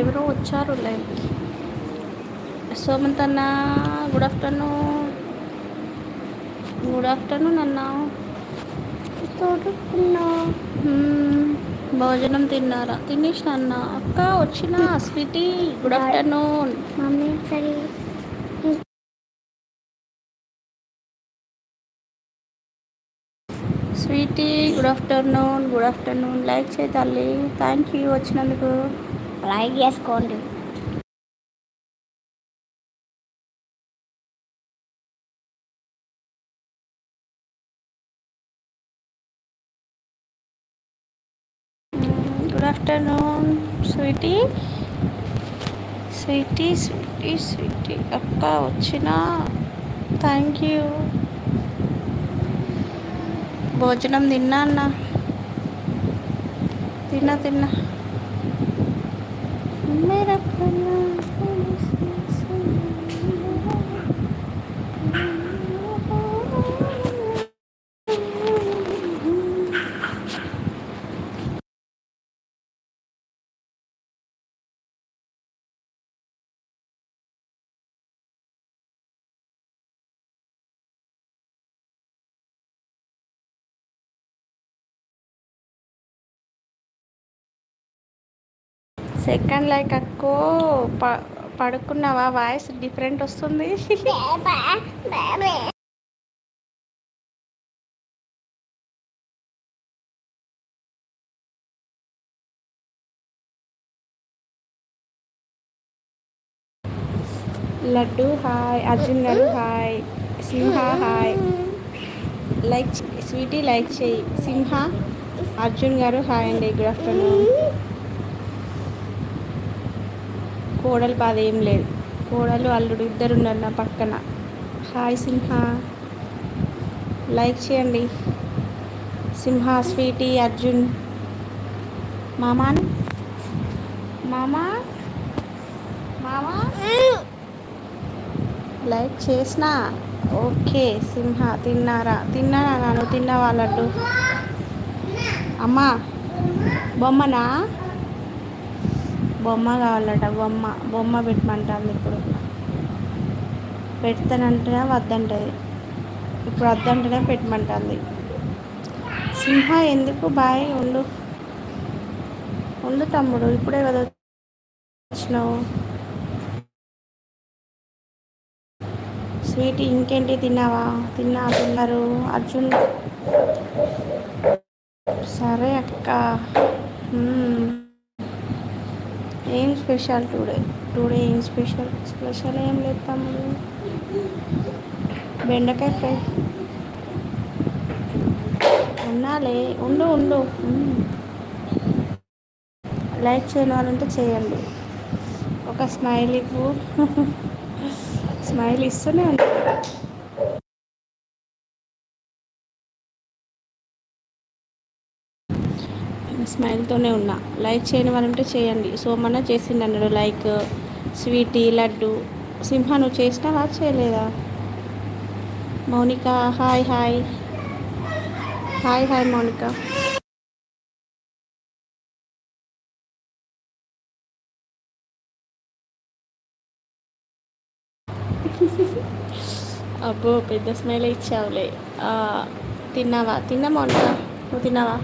ఎవరో వచ్చారు లైవ్కి. సోమంత్ అన్న గుడ్ ఆఫ్టర్నూన్. గుడ్ ఆఫ్టర్నూన్ అన్న. భోజనం తిన్నారా? తినేసిన అన్న. అక్క వచ్చిన స్వీటీ గుడ్ ఆఫ్టర్నూన్. మమ్మీ సరే Sweety good afternoon. Good afternoon. Like చేయి తల్లి. థ్యాంక్ యూ వచ్చినందుకు. లైక్ చేసుకోండి. Good afternoon Sweety. Sweety Sweety Sweety అక్క వచ్చిన. Thank you. భోజనం తిన్నా అన్న. తిన్నా. సెకండ్ లైక్ అక్కో పడుకున్నావా? వాయిస్ డిఫరెంట్ వస్తుంది. లడ్డు హాయ్. అర్జున్ గారు హాయ్. సింహ హాయ్. లైక్ స్వీటీ లైక్ చేయి. సింహ అర్జున్ గారు హాయ్ అండి. Good afternoon. కోడలు బాధ ఏం లేదు. కోడలు అల్లుడు ఇద్దరు ఉన్నారు నా పక్కన. హాయ్ సింహ. లైక్ చేయండి. సింహ స్వీటీ అర్జున్ మామాన్ మామా లైక్ చేసిన. ఓకే సింహ తిన్నారా నాను తిన్నావా లడ్డు? అమ్మా బొమ్మనా? బొమ్మ కావాలట. బొమ్మ పెట్టమంటుంది. ఇప్పుడు పెడతానంటేనే వద్దంటది. ఇప్పుడు వద్దంటేనే పెట్టమంటుంది. సింహ ఎందుకు? బాయ్ ఉండు తమ్ముడు. ఇప్పుడే కదా వచ్చినావు. స్వీటీ ఇంకేంటి తిన్నారు అర్జున్. సరే అక్క. ఏం స్పెషల్ టుడే ఏం స్పెషల్ ఏం లేదు తమ్ముడు. బెండకాయ ఫ్రై. ఉన్నాలే. ఉండు. లైక్ చేయని వాళ్ళు ఉంటే చేయండి. ఒక స్మైల్ ఇవ్వు. స్మైల్ ఇస్తూనే ఉంది. స్మైల్తోనే ఉన్నా. లైక్ చేయని వాళ్ళు ఉంటే చేయండి. సోమన్న చేసిండు అన్నాడు లైక్. స్వీటీ లడ్డు. సింహ నువ్వు చేసినావా? చేయలేదా? మౌనిక హాయ్ మౌనిక. అబ్బో పెద్ద స్మైల్ ఇచ్చావులే. తిన్నా మౌనిక. నువ్వు తిన్నావా?